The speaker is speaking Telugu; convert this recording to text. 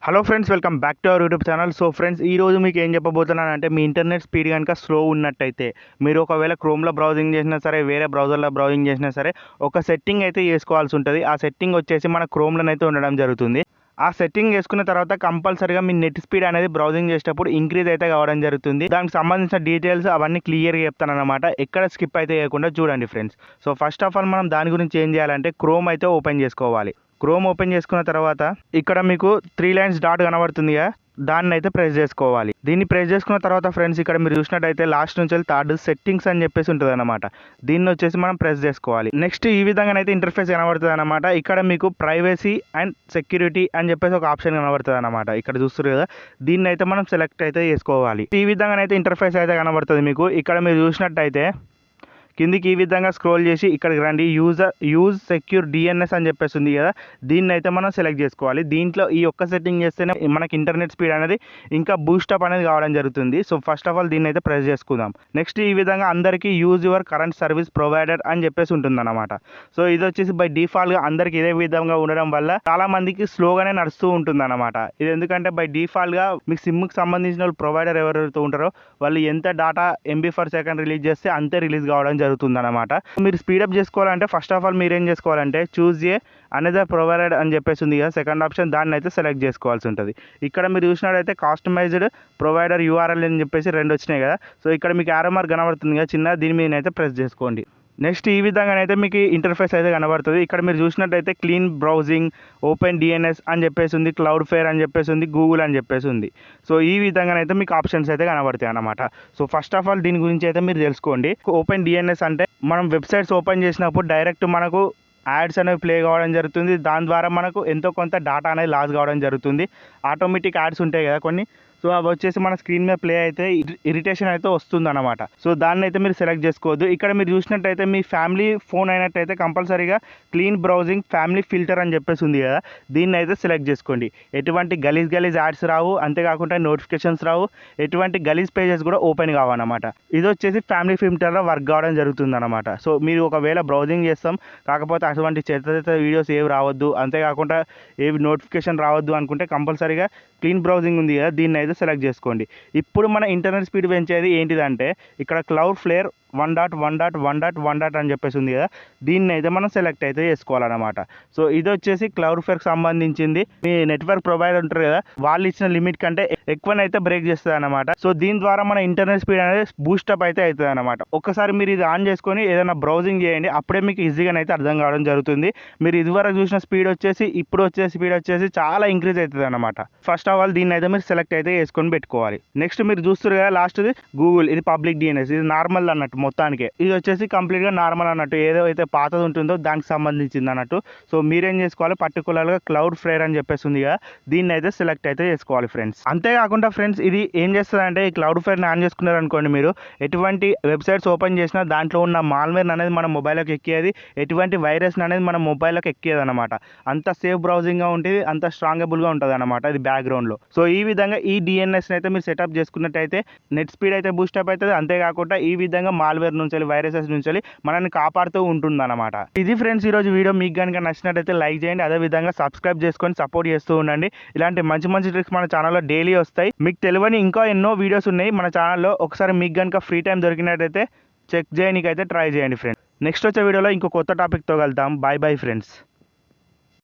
Hello friends, welcome back to our YouTube channel. So friends, ఈ రోజు మీకు ఏం చెప్పబోతున్నానంటే, మీ ఇంటర్నెట్ స్పీడ్ కనుక స్లో ఉన్నట్టయితే, మీరు ఒకవేళ క్రోమ్లో బ్రౌజింగ్ చేసినా సరే, వేరే బ్రౌజర్లో బ్రౌజింగ్ చేసినా సరే, ఒక సెట్టింగ్ అయితే చేసుకోవాల్సి ఉంటుంది. ఆ సెట్టింగ్ వచ్చేసి మన క్రోమ్లోనైతే ఉండడం జరుగుతుంది. ఆ సెట్టింగ్ చేసుకున్న తర్వాత కంపల్సరీగా మీ నెట్ స్పీడ్ అనేది బ్రౌజింగ్ చేసేటప్పుడు ఇంక్రీజ్ అయితే కావడం జరుగుతుంది. దానికి సంబంధించిన డీటెయిల్స్ అవన్నీ క్లియర్గా చెప్తానన్నమాట. ఎక్కడ స్కిప్ అయితే చేయకుండా చూడండి friends. So first of all మనం దాని గురించి ఏం చేయాలంటే, క్రోమ్ అయితే ఓపెన్ చేసుకోవాలి. క్రోమ్ ఓపెన్ చేసుకున్న తర్వాత ఇక్కడ మీకు 3 లైన్స్ డాట్ కనబడుతుందిగా, దాన్ని అయితే ప్రెస్ చేసుకోవాలి. దీన్ని ప్రెస్ చేసుకున్న తర్వాత ఫ్రెండ్స్, ఇక్కడ మీరు చూసినట్టయితే లాస్ట్ నుంచి థర్డ్ సెట్టింగ్స్ అని చెప్పేసి ఉంటుంది అనమాట. దీన్ని వచ్చేసి మనం ప్రెస్ చేసుకోవాలి. నెక్స్ట్ ఈ విధంగానైతే ఇంటర్ఫేస్ కనబడుతుంది అనమాట. ఇక్కడ మీకు ప్రైవసీ అండ్ సెక్యూరిటీ అని చెప్పేసి ఒక ఆప్షన్ కనబడుతుంది అనమాట. ఇక్కడ చూస్తారు కదా, దీన్ని అయితే మనం సెలెక్ట్ అయితే చేసుకోవాలి. ఈ విధంగానైతే ఇంటర్ఫేస్ అయితే కనబడుతుంది మీకు. ఇక్కడ మీరు చూసినట్టయితే కిందికి ఈ విధంగా స్క్రోల్ చేసి ఇక్కడికి రండి. యూజ్ సెక్యూర్ డిఎన్ఎస్ అని చెప్పేసి ఉంది కదా, దీన్ని అయితే మనం సెలెక్ట్ చేసుకోవాలి. దీంట్లో ఈ ఒక్క సెట్టింగ్ చేస్తేనే మనకి ఇంటర్నెట్ స్పీడ్ అనేది ఇంకా బూస్టప్ అనేది కావడం జరుగుతుంది. సో ఫస్ట్ ఆఫ్ ఆల్ దీన్ని అయితే ప్రెస్ చేసుకుందాం. నెక్స్ట్ ఈ విధంగా అందరికీ use your current service provider అని చెప్పేసి ఉంటుంది అనమాట. సో ఇది వచ్చేసి బై డిఫాల్ట్గా అందరికి ఇదే విధంగా ఉండడం వల్ల చాలా మందికి స్లోగానే నడుస్తూ ఉంటుంది అనమాట. ఇది ఎందుకంటే బై డిఫాల్ట్గా మీకు సిమ్కి సంబంధించిన ప్రొవైడర్ ఎవరైతే ఉంటారో వాళ్ళు ఎంత డాటా MB/s రిలీజ్ చేస్తే అంతే రిలీజ్ కావడం జరుగుతుంది అనమాట. మీరు స్పీడప్ చేసుకోవాలంటే ఫస్ట్ ఆఫ్ ఆల్ మీరు ఏం చేసుకోవాలంటే, చూజ్ ఏ అనదర్ ప్రొవైడర్ అని చెప్పేసి ఉంది కదా, సెకండ్ ఆప్షన్, దాన్ని అయితే సెలెక్ట్ చేసుకోవాల్సి ఉంటుంది. ఇక్కడ మీరు చూసినట్టయితే కస్టమైజ్డ్ ప్రొవైడర్ URL అని చెప్పేసి 2 వచ్చినాయి కదా. సో ఇక్కడ మీకు యారో మార్క్ కనబడుతుంది కదా చిన్న, దీని మీద అయితే ప్రెస్ చేసుకోండి. నెక్స్ట్ ఈ విధంగానైతే మీకు ఇంటర్ఫేస్ అయితే కనబడుతుంది. ఇక్కడ మీరు చూసినట్టయితే క్లీన్ బ్రౌజింగ్, ఓపెన్ డిఎన్ఎస్ అని చెప్పేసి ఉంది, క్లౌడ్ ఫేర్ అని చెప్పేసి ఉంది, గూగుల్ అని చెప్పేసి ఉంది. సో ఈ విధంగానైతే మీకు ఆప్షన్స్ అయితే కనబడతాయి అన్నమాట. సో ఫస్ట్ ఆఫ్ ఆల్ దీని గురించి అయితే మీరు తెలుసుకోండి. ఓపెన్ డిఎన్ఎస్ అంటే మనం వెబ్సైట్స్ ఓపెన్ చేసినప్పుడు డైరెక్ట్ మనకు యాడ్స్ అనేవి ప్లే కావడం జరుగుతుంది. దాని ద్వారా మనకు ఎంతో కొంత డేటా అనేది లాస్ కావడం జరుగుతుంది. ఆటోమేటిక్ యాడ్స్ ఉంటాయి కదా కొన్ని, సో అవి వచ్చేసి మన స్క్రీన్ మీద ప్లే అయితే ఇరిటేషన్ అయితే వస్తుంది అనమాట. సో దాన్ని అయితే మీరు సెలెక్ట్ చేసుకోవద్దు. ఇక్కడ మీరు చూసినట్టయితే మీ ఫ్యామిలీ ఫోన్ అయినట్టయితే కంపల్సరీగా క్లీన్ బ్రౌజింగ్ ఫ్యామిలీ ఫిల్టర్ అని చెప్పేసి ఉంది కదా, దీన్ని అయితే సెలెక్ట్ చేసుకోండి. ఎటువంటి గలీజ్ యాడ్స్ రావు, అంతేకాకుండా నోటిఫికేషన్స్ రావు, ఎటువంటి గలీజ్ పేజెస్ కూడా ఓపెన్ కావన్నమాట. ఇది వచ్చేసి ఫ్యామిలీ ఫిల్టర్లో వర్క్ కావడం జరుగుతుంది అనమాట. సో మీరు ఒకవేళ బ్రౌజింగ్ చేస్తాం కాకపోతే అటువంటి చెత్త వీడియోస్ ఏవి రావద్దు, అంతేకాకుండా ఏవి నోటిఫికేషన్ రావద్దు అనుకుంటే కంపల్సరీగా క్లీన్ బ్రౌజింగ్ ఉంది కదా, దీన్ని అయితే సెలెక్ట్ చేసుకోండి. ఇప్పుడు మన ఇంటర్నెట్ స్పీడ్ పెంచేది ఏంటిదంటే, ఇక్కడ క్లౌడ్ ఫ్లేర్ 1.1.1.1 అని చెప్పేసి ఉంది కదా, దీన్ని అయితే మనం సెలెక్ట్ అయితే చేసుకోవాలన్నమాట. సో ఇది వచ్చేసి క్లౌడ్ ఫ్లేర్కి సంబంధించింది. మీ నెట్వర్క్ ప్రొవైడర్ ఉంటారు కదా, వాళ్ళు ఇచ్చిన లిమిట్ కంటే ఎక్కువనైతే బ్రేక్ చేస్తుంది అనమాట. సో దీని ద్వారా మన ఇంటర్నెట్ స్పీడ్ అనేది బూస్టప్ అయితే అవుతుంది అనమాట. ఒక్కసారి మీరు ఇది ఆన్ చేసుకొని ఏదైనా బ్రౌజింగ్ చేయండి, అప్పుడే మీకు ఈజీగా అయితే అర్థం కావడం జరుగుతుంది. మీరు ఇదివరకు చూసిన స్పీడ్ వచ్చేసి ఇప్పుడు వచ్చే స్పీడ్ వచ్చేసి చాలా ఇంక్రీజ్ అవుతుంది అనమాట. ఫస్ట్ ఆఫ్ ఆల్ దీన్ని అయితే మీరు సెలెక్ట్ అయితే చేసుకొని పెట్టుకోవాలి. నెక్స్ట్ మీరు చూస్తారు కదా లాస్ట్ది గూగుల్, ఇది పబ్లిక్ డిఎన్ఎస్, ఇది నార్మల్ అన్నట్టు మొత్తానికి. ఇది వచ్చేసి కంప్లీట్గా నార్మల్ అన్నట్టు, ఏదో అయితే పాతది ఉంటుందో దానికి సంబంధించింది అన్నట్టు. సో మీరేం చేసుకోవాలి, పర్టికులర్గా క్లౌడ్ ఫ్లేర్ అని చెప్పేసి ఉంది కదా, దీన్ని అయితే సెలెక్ట్ అయితే చేసుకోవాలి ఫ్రెండ్స్. అంతేకాకుండా ఫ్రెండ్స్, ఇది ఏం చేస్తుందంటే, ఈ క్లౌడ్ ఫ్లేర్ని ఆన్ చేసుకున్నారు అనుకోండి, మీరు ఎటువంటి వెబ్సైట్స్ ఓపెన్ చేసినా దాంట్లో ఉన్న మాల్వేర్ అనేది మన మొబైల్లోకి ఎక్కేది, ఎటువంటి వైరస్ అనేది మన మొబైల్లోకి ఎక్కేది అనమాట. అంత సేఫ్ బ్రౌజింగ్గా ఉంటుంది, అంత స్ట్రాంగబుల్గా ఉంటుంది అనమాట ఇది బ్యాక్గ్రౌండ్లో. సో ఈ విధంగా ఈ డిఎన్ఎస్ని అయితే మీరు సెటప్ చేసుకున్నట్టయితే నెట్ స్పీడ్ అయితే బూస్టప్ అవుతుంది. అంతేకాకుండా ఈ విధంగా మాల్వేర్ నుంచి, వైరసెస్ నుంచి మనల్ని కాపాడుతూ ఉంటుంది అనమాట. ఇది ఫ్రెండ్స్ ఈరోజు వీడియో. మీకు కనుక నచ్చినట్టయితే లైక్ చేయండి, అదేవిధంగా సబ్స్క్రైబ్ చేసుకొని సపోర్ట్ చేస్తూ ఉండండి. ఇలాంటి మంచి మంచి ట్రిక్స్ మన ఛానల్లో డైలీ వస్తాయి. మీకు తెలియని ఇంకా ఎన్నో వీడియోస్ ఉన్నాయి మన ఛానల్లో. ఒకసారి మీకు కనుక ఫ్రీ టైం దొరికినట్టయితే చెక్ చేయడానికి అయితే ట్రై చేయండి ఫ్రెండ్స్. నెక్స్ట్ వచ్చే వీడియోలో ఇంకో కొత్త టాపిక్తో కలుద్దాం. Bye friends.